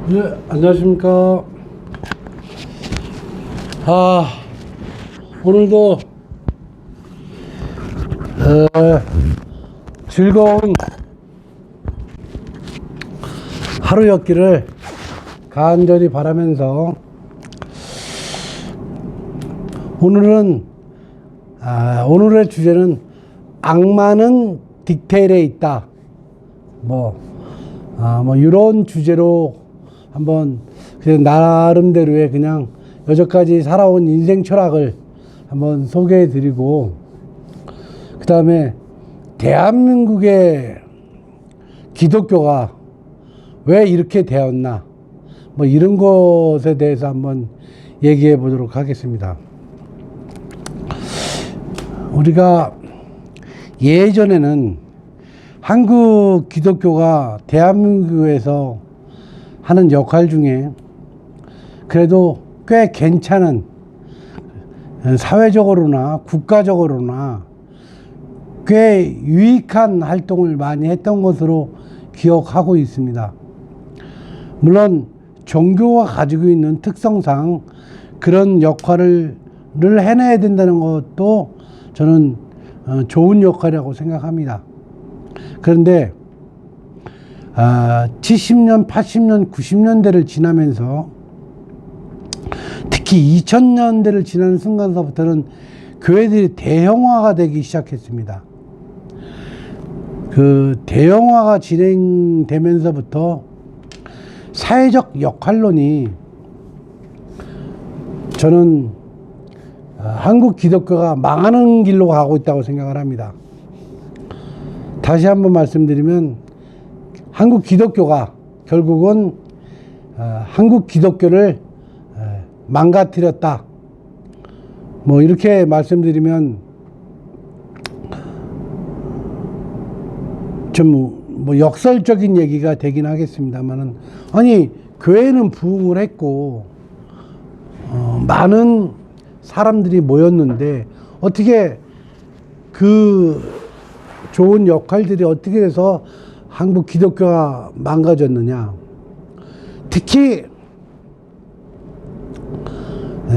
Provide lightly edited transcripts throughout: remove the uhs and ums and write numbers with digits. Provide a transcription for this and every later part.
네, 안녕하십니까. 오늘도 즐거운 하루였기를 간절히 바라면서 오늘의 주제는 악마는 디테일에 있다. 이런 주제로 한번 나름대로의 그냥 여태까지 살아온 인생 철학을 한번 소개해 드리고, 그 다음에 대한민국의 기독교가 왜 이렇게 되었나, 이런 것에 대해서 한번 얘기해 보도록 하겠습니다. 우리가 예전에는 한국 기독교가 대한민국에서 하는 역할 중에 그래도 꽤 괜찮은, 사회적으로나 국가적으로나 꽤 유익한 활동을 많이 했던 것으로 기억하고 있습니다. 물론 종교가 가지고 있는 특성상 그런 역할을 해내야 된다는 것도 저는 좋은 역할이라고 생각합니다. 그런데 70년, 80년, 90년대를 지나면서, 특히 2000년대를 지나는 순간서부터는 교회들이 대형화가 되기 시작했습니다. 그 대형화가 진행되면서부터 사회적 역할론이, 저는 한국 기독교가 망하는 길로 가고 있다고 생각을 합니다. 다시 한번 말씀드리면, 한국 기독교가 결국은 한국 기독교를 망가뜨렸다. 이렇게 말씀드리면 좀 역설적인 얘기가 되긴 하겠습니다만은, 아니 교회는 부흥을 했고 많은 사람들이 모였는데 어떻게 그 좋은 역할들이 어떻게 해서 한국 기독교가 망가졌느냐. 특히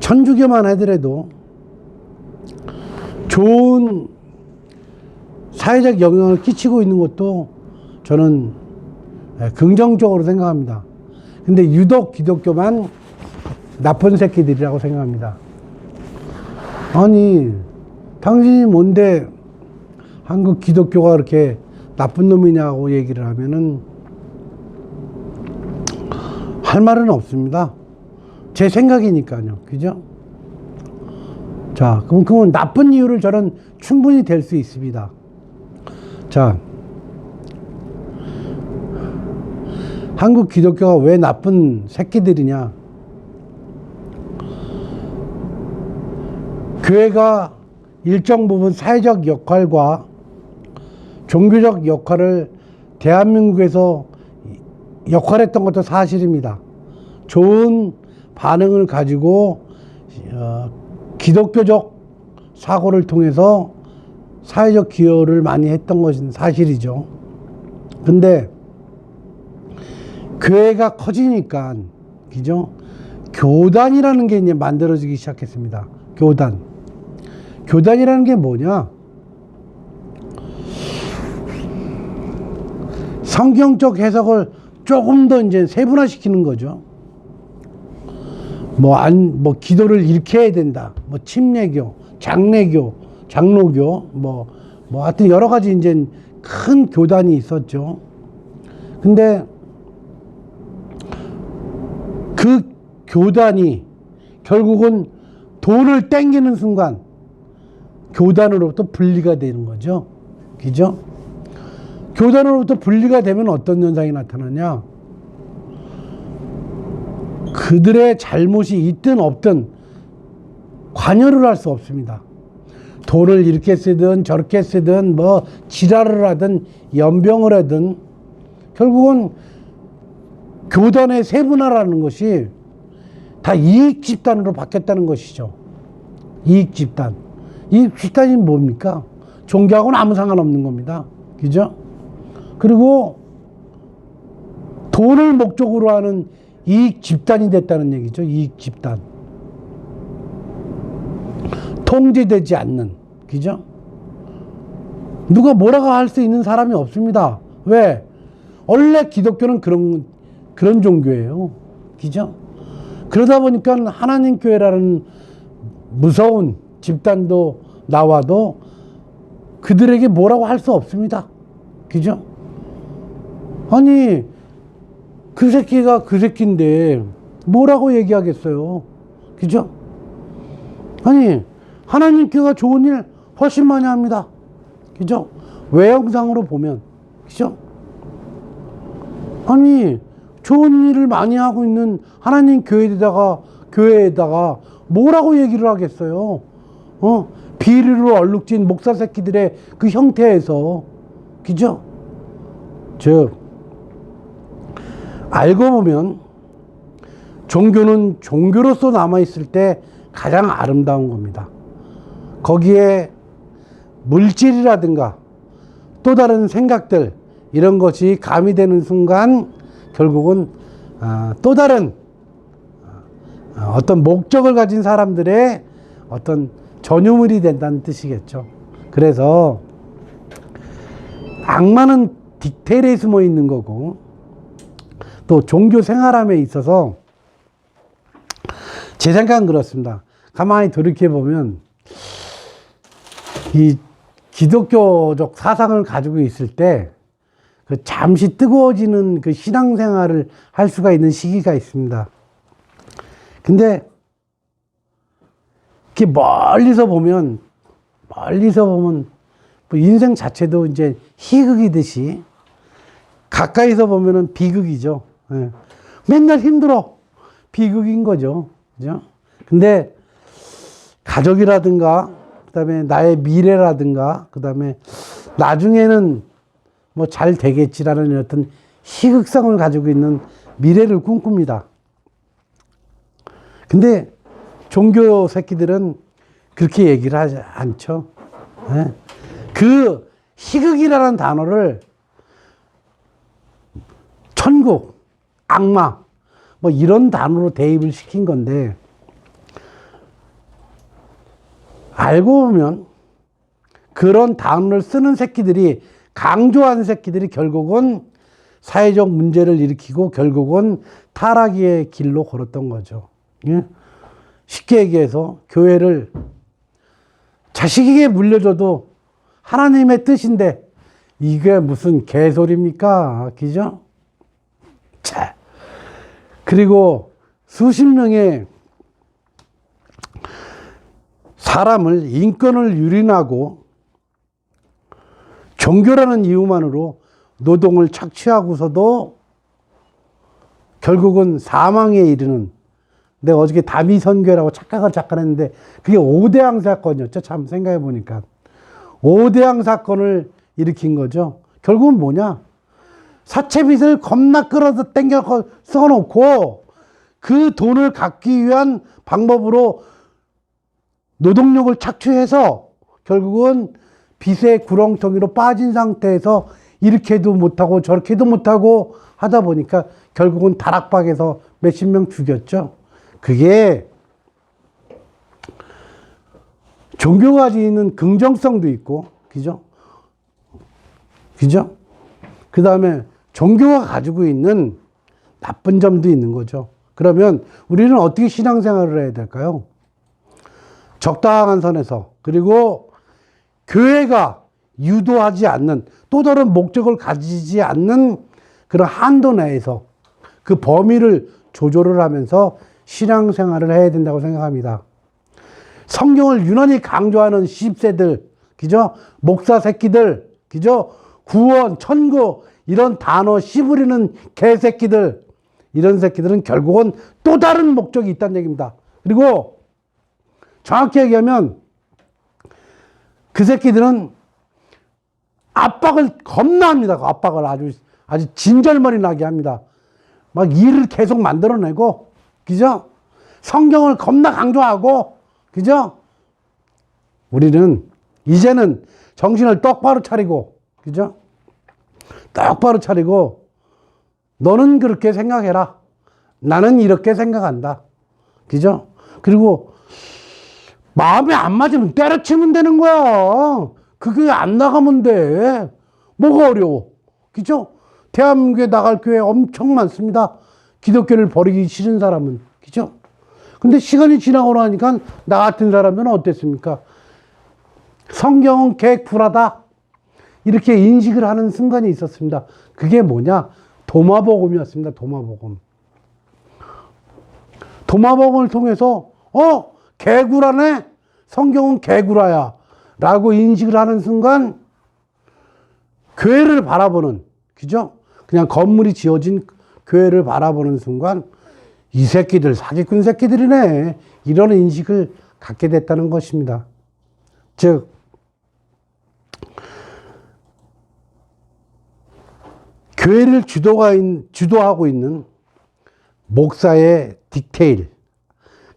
천주교만 하더라도 좋은 사회적 영향을 끼치고 있는 것도 저는 긍정적으로 생각합니다. 근데 유독 기독교만 나쁜 새끼들이라고 생각합니다. 아니 당신이 뭔데 한국 기독교가 그렇게 나쁜 놈이냐고 얘기를 하면은 할 말은 없습니다. 제 생각이니까요. 그죠? 자, 그럼 그건 나쁜 이유를 저는 충분히 될 수 있습니다. 자, 한국 기독교가 왜 나쁜 새끼들이냐? 교회가 일정 부분 사회적 역할과 종교적 역할을 대한민국에서 역할했던 것도 사실입니다. 좋은 반응을 가지고 기독교적 사고를 통해서 사회적 기여를 많이 했던 것은 사실이죠. 근데 교회가 커지니까, 그죠? 교단이라는 게 이제 만들어지기 시작했습니다. 교단이라는 게 뭐냐? 성경적 해석을 조금 더 이제 세분화시키는 거죠. 기도를 이렇게 해야 된다. 침례교, 장로교, 하여튼 여러 가지 이제 큰 교단이 있었죠. 근데 그 교단이 결국은 돈을 땡기는 순간 교단으로부터 분리가 되는 거죠. 그죠? 교단으로부터 분리가 되면 어떤 현상이 나타나냐? 그들의 잘못이 있든 없든 관여를 할 수 없습니다. 돈을 이렇게 쓰든 저렇게 쓰든 지랄을 하든 연병을 하든 결국은 교단의 세분화라는 것이 다 이익 집단으로 바뀌었다는 것이죠. 이익 집단. 이익 집단이 뭡니까? 종교하고는 아무 상관없는 겁니다. 그죠? 그리고 돈을 목적으로 하는 이익 집단이 됐다는 얘기죠. 이익 집단. 통제되지 않는, 그죠? 누가 뭐라고 할 수 있는 사람이 없습니다. 왜? 원래 기독교는 그런 종교예요. 그죠? 그러다 보니까 하나님 교회라는 무서운 집단도 나와도 그들에게 뭐라고 할 수 없습니다. 그죠? 아니, 그 새끼가 그 새끼인데 뭐라고 얘기하겠어요. 그죠? 아니, 하나님 교회가 좋은 일 훨씬 많이 합니다. 그죠? 외형상으로 보면. 그죠? 아니, 좋은 일을 많이 하고 있는 하나님 교회에다가 뭐라고 얘기를 하겠어요? 비리로 얼룩진 목사 새끼들의 그 형태에서. 그죠? 즉, 알고 보면 종교는 종교로서 남아있을 때 가장 아름다운 겁니다. 거기에 물질이라든가 또 다른 생각들 이런 것이 가미되는 순간 결국은 또 다른 어떤 목적을 가진 사람들의 어떤 전유물이 된다는 뜻이겠죠. 그래서 악마는 디테일에 숨어 있는 거고 또 종교 생활함에 있어서 제 생각은 그렇습니다. 가만히 돌이켜보면 이 기독교적 사상을 가지고 있을 때 그 잠시 뜨거워지는 그 신앙생활을 할 수가 있는 시기가 있습니다. 근데 이렇게 멀리서 보면 뭐 인생 자체도 이제 희극이듯이 가까이서 보면은 비극이죠. 예. 맨날 힘들어. 비극인 거죠. 그죠? 근데 가족이라든가 그다음에 나의 미래라든가 그다음에 나중에는 뭐 잘 되겠지라는 어떤 희극성을 가지고 있는 미래를 꿈꿉니다. 근데 종교 새끼들은 그렇게 얘기를 하지 않죠. 네? 그 희극이라는 단어를 천국, 악마 뭐 이런 단어로 대입을 시킨 건데 알고 보면 그런 단어를 쓰는 새끼들이 강조하는 새끼들이 결국은 사회적 문제를 일으키고 결국은 타락의 길로 걸었던 거죠. 예? 쉽게 얘기해서 교회를 자식에게 물려줘도 하나님의 뜻인데 이게 무슨 개소리입니까? 그죠? 자, 그리고 수십 명의 사람을 인권을 유린하고 종교라는 이유만으로 노동을 착취하고서도 결국은 사망에 이르는, 내가 어저께 다미선교라고 착각을 잠깐 했는데 그게 오대양 사건이었죠. 참 생각해 보니까 오대양 사건을 일으킨 거죠. 결국은 뭐냐, 사채빚을 겁나 끌어서 땡겨 써놓고 그 돈을 갚기 위한 방법으로 노동력을 착취해서 결국은 빚의 구렁텅이로 빠진 상태에서 이렇게도 못하고 저렇게도 못하고 하다 보니까 결국은 다락방에서 몇십 명 죽였죠. 그게 종교가 가지는 긍정성도 있고, 그죠? 그죠? 그 다음에 종교가 가지고 있는 나쁜 점도 있는 거죠. 그러면 우리는 어떻게 신앙생활을 해야 될까요? 적당한 선에서, 그리고 교회가 유도하지 않는 또 다른 목적을 가지지 않는 그런 한도 내에서 그 범위를 조절을 하면서 신앙생활을 해야 된다고 생각합니다. 성경을 유난히 강조하는 시집새들, 그죠? 목사 새끼들, 그죠? 구원, 천국 이런 단어 씹으리는 개새끼들, 이런 새끼들은 결국은 또 다른 목적이 있다는 얘기입니다. 그리고 정확히 얘기하면 그 새끼들은 압박을 겁나 합니다. 압박을 아주 진절머리 나게 합니다. 막 일을 계속 만들어내고, 그죠? 성경을 겁나 강조하고, 그죠? 우리는 이제는 정신을 똑바로 차리고, 그죠? 똑바로 차리고, 너는 그렇게 생각해라. 나는 이렇게 생각한다. 그죠? 그리고 마음에 안 맞으면 때려치면 되는 거야. 그게 안 나가면 돼. 뭐가 어려워. 그죠? 대한민국에 나갈 교회 엄청 많습니다. 기독교를 버리기 싫은 사람은. 그죠? 근데 시간이 지나고 나니까 나 같은 사람은 어땠습니까? 성경은 개구라다. 이렇게 인식을 하는 순간이 있었습니다. 그게 뭐냐? 도마복음이었습니다. 도마복음. 도마복음을 통해서 개구라네? 성경은 개구라야. 라고 인식을 하는 순간 교회를 바라보는, 그죠? 그냥 건물이 지어진 교회를 바라보는 순간 이 새끼들 사기꾼 새끼들이네. 이런 인식을 갖게 됐다는 것입니다. 즉 교회를 주도하고 있는 목사의 디테일,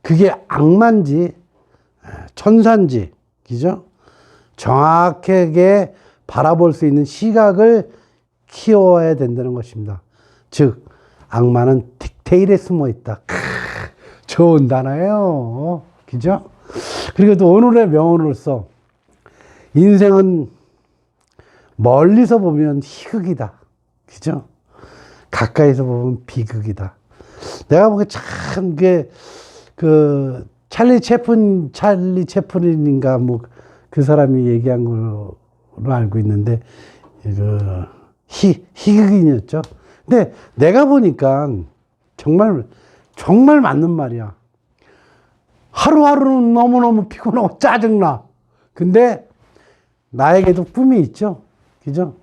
그게 악마인지 천사인지, 그죠? 정확하게 바라볼 수 있는 시각을 키워야 된다는 것입니다. 즉 악마는 디테일에 숨어 있다. 좋은 단어예요. 그죠? 그리고 또 오늘의 명언으로서 인생은 멀리서 보면 희극이다. 그죠? 가까이서 보면 비극이다. 내가 보기에 참, 찰리 채플린인가, 그 사람이 얘기한 걸로 알고 있는데, 희극인이었죠. 근데 내가 보니까 정말 맞는 말이야. 하루하루는 너무너무 피곤하고 짜증나. 근데 나에게도 꿈이 있죠. 그죠?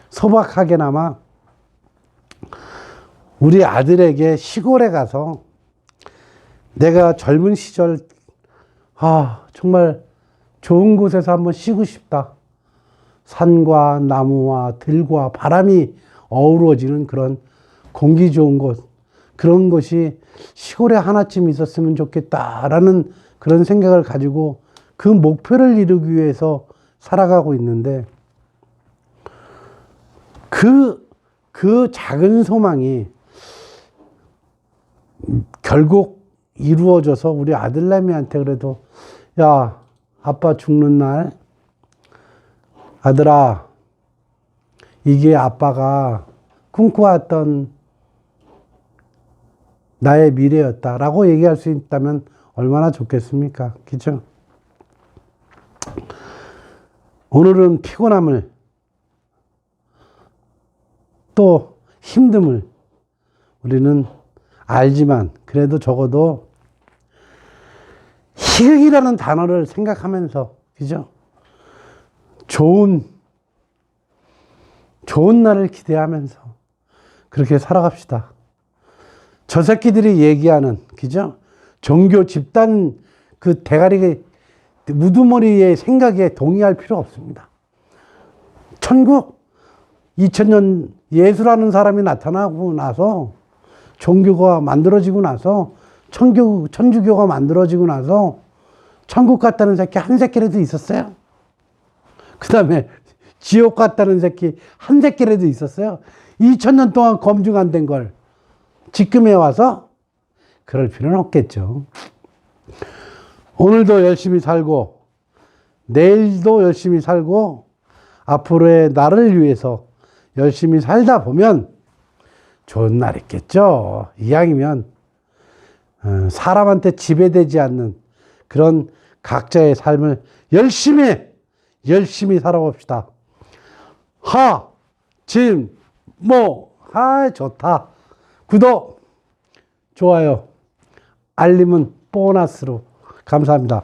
소박하게나마 우리 아들에게 시골에 가서 내가 젊은 시절 정말 좋은 곳에서 한번 쉬고 싶다. 산과 나무와 들과 바람이 어우러지는 그런 공기 좋은 곳, 그런 곳이 시골에 하나쯤 있었으면 좋겠다라는 그런 생각을 가지고 그 목표를 이루기 위해서 살아가고 있는데, 그 작은 소망이 결국 이루어져서 우리 아들내미한테 그래도, 야, 아빠 죽는 날, 아들아, 이게 아빠가 꿈꿔왔던 나의 미래였다라고 얘기할 수 있다면 얼마나 좋겠습니까? 그죠? 오늘은 피곤함을 또 힘듦을 우리는 알지만 그래도 적어도 희극이라는 단어를 생각하면서, 그죠? 좋은 날을 기대하면서 그렇게 살아갑시다. 저 새끼들이 얘기하는, 그죠? 종교 집단 그 대가리 무두머리의 생각에 동의할 필요 없습니다. 천국 2000년 예수라는 사람이 나타나고 나서, 종교가 만들어지고 나서, 천주교가 만들어지고 나서 천국 갔다는 새끼 한 새끼라도 있었어요. 그 다음에 지옥 갔다는 새끼 한 새끼라도 있었어요. 2000년 동안 검증 안 된 걸 지금에 와서 그럴 필요는 없겠죠. 오늘도 열심히 살고 내일도 열심히 살고 앞으로의 나를 위해서 열심히 살다 보면 좋은 날 있겠죠. 이왕이면 사람한테 지배되지 않는 그런 각자의 삶을 열심히 살아봅시다. 좋다. 구독, 좋아요, 알림은 보너스로. 감사합니다.